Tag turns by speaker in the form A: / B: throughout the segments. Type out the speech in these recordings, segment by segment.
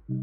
A: Well,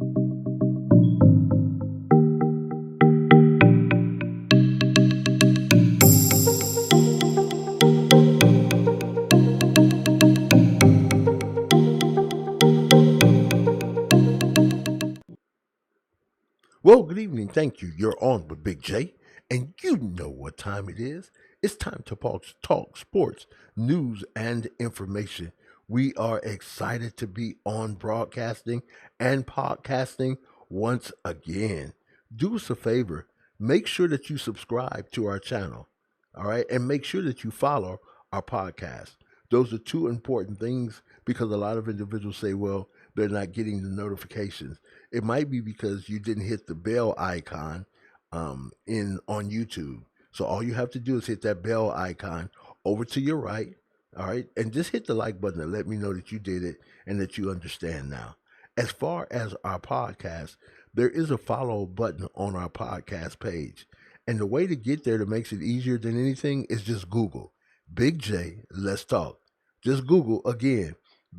A: good evening. Thank you. You're on with Big J, and you know what time it is. It's time to talk sports, news, and information. We are excited to be on broadcasting and podcasting once again. Do us a favor, make sure that you subscribe to our channel, all right, and make sure that you follow our podcast. Those are two important things because a lot of individuals say, well, they're not getting the notifications. It might be because you didn't hit the bell icon in on YouTube. So all you have to do is hit that bell icon over to your right, all right, and just hit the like button and let me know that you did it and that you understand now. As far as our podcast, there is a follow button on our podcast page. And the way to get there that makes it easier than anything is just Google Big J, let's talk. Just Google again,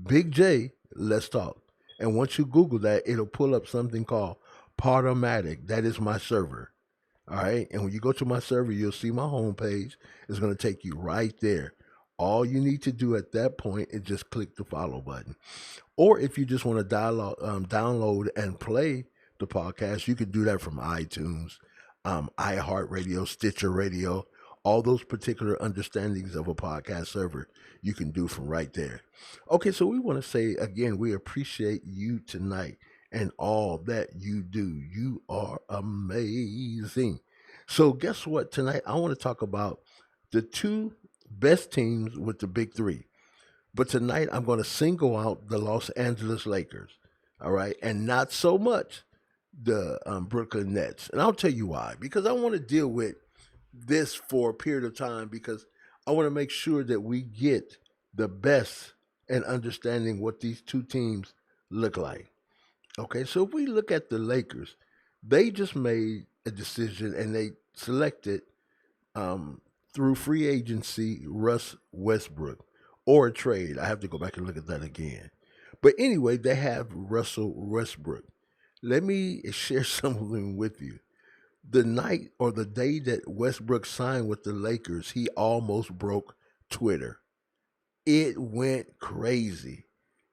A: Big J, let's talk. And once you Google that, it'll pull up something called Podomatic. That is my server. All right. And when you go to my server, you'll see my homepage. It's going to take you right there. All you need to do at that point is just click the follow button. Or if you just want to download and play the podcast, you can do that from iTunes, iHeartRadio, Stitcher Radio, all those particular understandings of a podcast server you can do from right there. Okay, so we want to say again, we appreciate you tonight and all that you do. You are amazing. So, guess what? Tonight, I want to talk about the two best teams with the big three. But tonight, I'm going to single out the Los Angeles Lakers, all right, and not so much the Brooklyn Nets. And I'll tell you why. Because I want to deal with this for a period of time because I want to make sure that we get the best and understanding what these two teams look like. Okay, so if we look at the Lakers, they just made a decision and they selected um, through free agency Russ Westbrook or a trade. I have to go back and look at that again. But anyway, they have Russell Westbrook. Let me share something with you. The night or the day that Westbrook signed with the Lakers, he almost broke Twitter. It went crazy.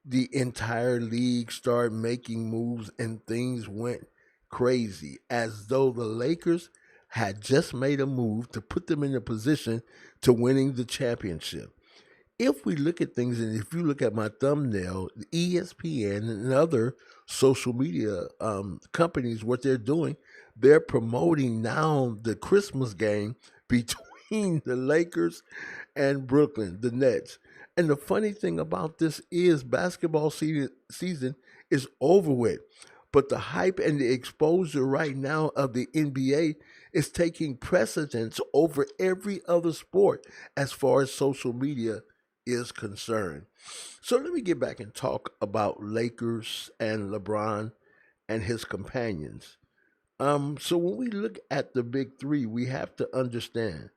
A: The entire league started making moves and things went crazy as though the Lakers had just made a move to put them in a position to winning the championship. If we look at things, and if you look at my thumbnail, ESPN and other social media companies, what they're doing, they're promoting now the Christmas game between the Lakers and Brooklyn, the Nets. And the funny thing about this is basketball season is over with. But the hype and the exposure right now of the NBA is taking precedence over every other sport as far as social media is concerned. So let me get back and talk about Lakers and LeBron and his companions. So when we look at the big three, we have to understand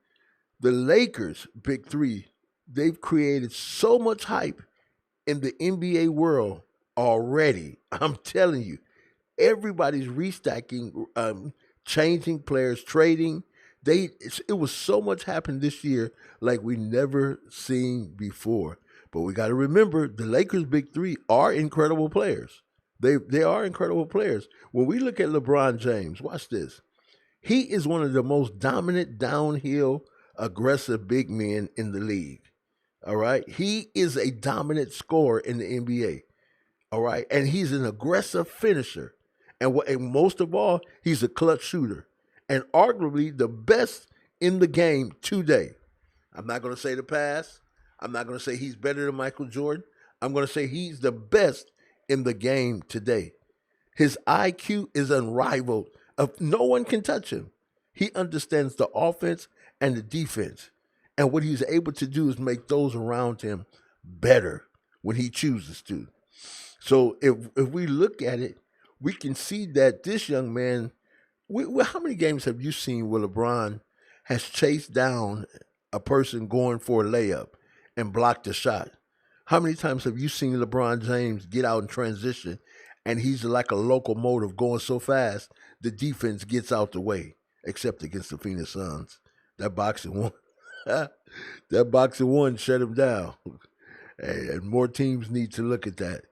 A: the Lakers, big three, they've created so much hype in the NBA world already. I'm telling you, everybody's restacking, changing players, trading. It was so much happened this year like we never seen before. But we got to remember the Lakers' big three are incredible players. They are incredible players. When we look at LeBron James, watch this. He is one of the most dominant downhill aggressive big men in the league. All right. He is a dominant scorer in the NBA. All right. And he's an aggressive finisher. And most of all, he's a clutch shooter. And arguably the best in the game today. I'm not going to say the past. I'm not going to say he's better than Michael Jordan. I'm going to say he's the best in the game today. His IQ is unrivaled. No one can touch him. He understands the offense and the defense. And what he's able to do is make those around him better when he chooses to. So if we look at it, we can see that this young man, how many games have you seen where LeBron has chased down a person going for a layup and blocked a shot? How many times have you seen LeBron James get out in transition and he's like a locomotive going so fast the defense gets out the way, except against the Phoenix Suns. That boxing one, that boxing one shut him down. And more teams need to look at that.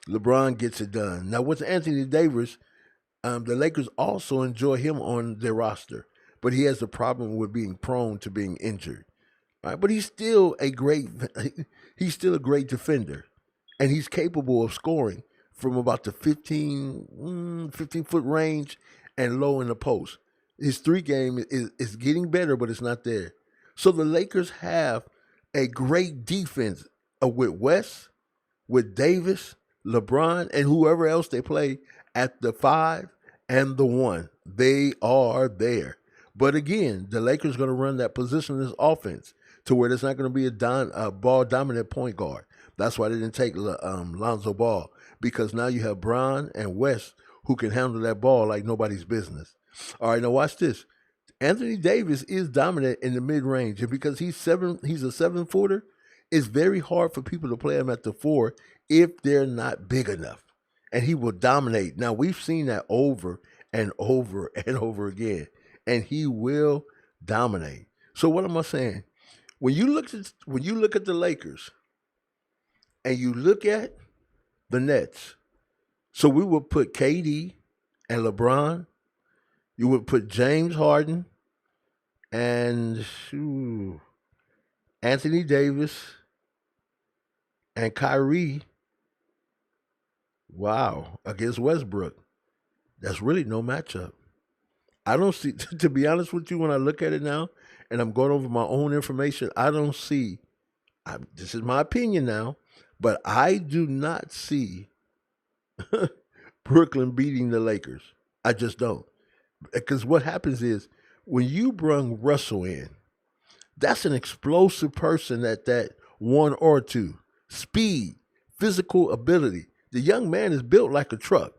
A: LeBron gets it done. Now with Anthony Davis, the Lakers also enjoy him on their roster, but he has a problem with being prone to being injured. All right, but he's still a great defender, and he's capable of scoring from about the 15-foot range and low in the post. His three game is getting better, but it's not there. So the Lakers have a great defense with West, with Davis, LeBron, and whoever else they play at the 5 and the 1. They are there. But again, the Lakers are going to run that positionless offense to where there's not going to be a ball dominant point guard. That's why they didn't take Lonzo Ball, because now you have Bron and West who can handle that ball like nobody's business. All right, now watch this. Anthony Davis is dominant in the mid-range, and because he's a 7-footer, it's very hard for people to play him at the 4 if they're not big enough. And he will dominate. Now, we've seen that over and over and over again, and he will dominate. So what am I saying? When you look at the Lakers and you look at the Nets, so we will put KD and LeBron. You would put James Harden and Anthony Davis and Kyrie. Wow, against Westbrook. That's really no matchup. I don't see, to be honest with you, when I look at it now and I'm going over my own information, I don't see, this is my opinion now, but I do not see Brooklyn beating the Lakers. I just don't. Because what happens is when you bring Russell in, that's an explosive person at that 1 or 2. Speed, physical ability. The young man is built like a truck,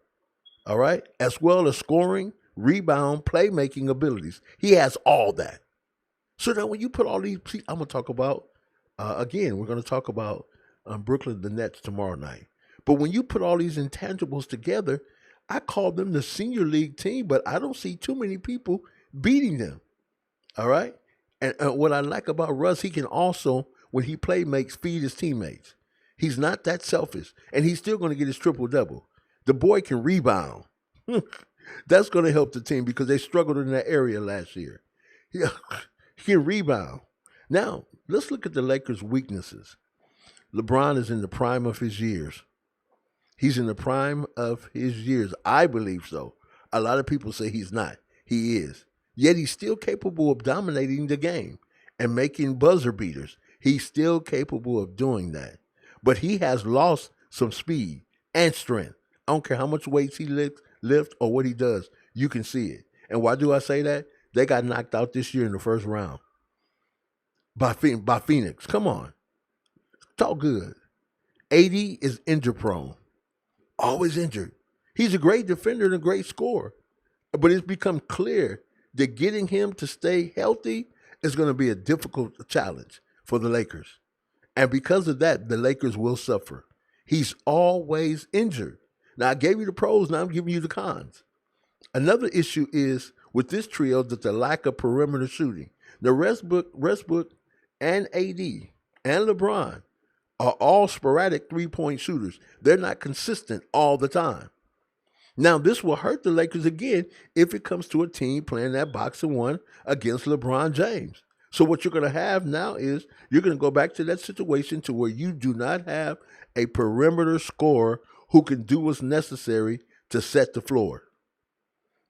A: all right? As well as scoring, rebound, playmaking abilities. He has all that. So now when you put all these, I'm going to talk about, again, we're going to talk about Brooklyn, the Nets tomorrow night. But when you put all these intangibles together, I call them the senior league team, but I don't see too many people beating them, all right? And what I like about Russ, he can also, when he makes feed his teammates. He's not that selfish, and he's still going to get his triple-double. The boy can rebound. That's going to help the team because they struggled in that area last year. He can rebound. Now, let's look at the Lakers' weaknesses. LeBron is in the prime of his years. He's in the prime of his years. I believe so. A lot of people say he's not. He is. Yet he's still capable of dominating the game and making buzzer beaters. He's still capable of doing that. But he has lost some speed and strength. I don't care how much weights he lift or what he does. You can see it. And why do I say that? They got knocked out this year in the first round by Phoenix. Come on. Talk good. AD is injury prone. Always injured. He's a great defender and a great scorer. But it's become clear that getting him to stay healthy is going to be a difficult challenge for the Lakers. And because of that, the Lakers will suffer. He's always injured. Now, I gave you the pros, now I'm giving you the cons. Another issue is with this trio that the lack of perimeter shooting. The Westbrook and AD and LeBron are all sporadic three-point shooters. They're not consistent all the time. Now, this will hurt the Lakers again if it comes to a team playing that boxing one against LeBron James. So what you're going to have now is you're going to go back to that situation to where you do not have a perimeter scorer who can do what's necessary to set the floor.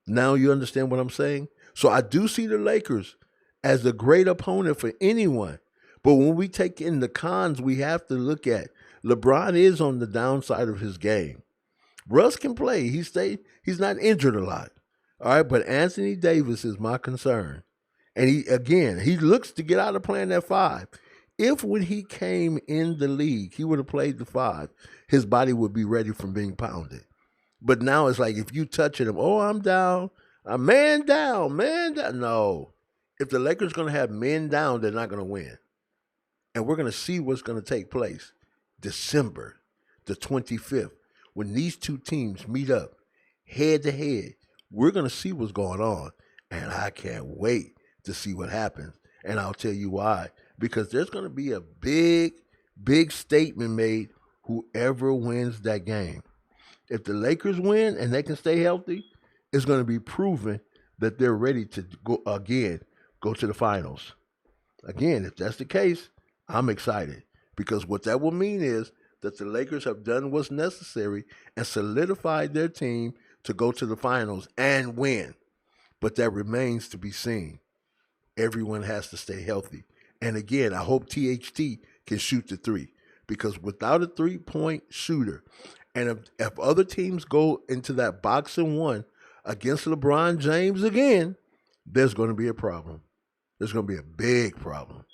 A: Now you understand what I'm saying? So I do see the Lakers as a great opponent for anyone. But when we take in the cons, we have to look at LeBron is on the downside of his game. Russ can play. He's not injured a lot. All right, but Anthony Davis is my concern. And he looks to get out of playing that 5. If when he came in the league, he would have played the 5, his body would be ready from being pounded. But now it's like if you touch him, oh, I'm down. I'm man down. No. If the Lakers are going to have men down, they're not going to win. And we're going to see what's going to take place December the 25th. when these two teams meet up head to head, we're going to see what's going on. And I can't wait to see what happens. And I'll tell you why. Because there's going to be a big statement made whoever wins that game. If the Lakers win and they can stay healthy, it's going to be proven that they're ready to go to the finals. Again, if that's the case, I'm excited because what that will mean is that the Lakers have done what's necessary and solidified their team to go to the finals and win. But that remains to be seen. Everyone has to stay healthy. And again, I hope THT can shoot the three because without a three-point shooter, and if other teams go into that box and one against LeBron James again, there's going to be a problem. There's going to be a big problem.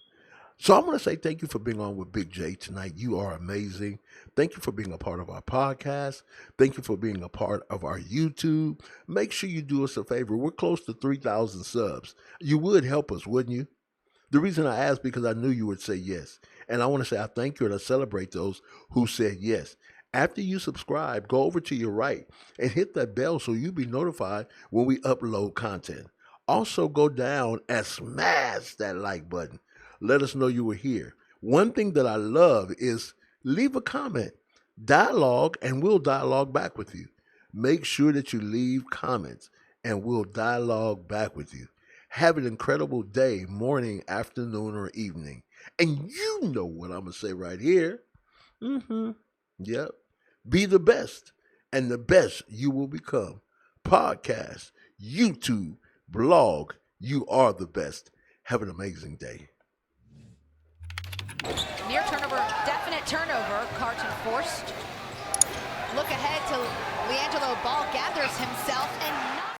A: So I'm going to say thank you for being on with Big J tonight. You are amazing. Thank you for being a part of our podcast. Thank you for being a part of our YouTube. Make sure you do us a favor. We're close to 3,000 subs. You would help us, wouldn't you? The reason I asked because I knew you would say yes. And I want to say I thank you and I celebrate those who said yes. After you subscribe, go over to your right and hit that bell so you'll be notified when we upload content. Also, go down and smash that like button. Let us know you were here. One thing that I love is leave a comment, dialogue, and we'll dialogue back with you. Make sure that you leave comments and we'll dialogue back with you. Have an incredible day, morning, afternoon, or evening. And you know what I'm going to say right here. Yep. Be the best, and the best you will become. Podcast, YouTube, blog, you are the best. Have an amazing day.
B: Near turnover, definite turnover. Carton forced. Look ahead to LiAngelo. Ball gathers himself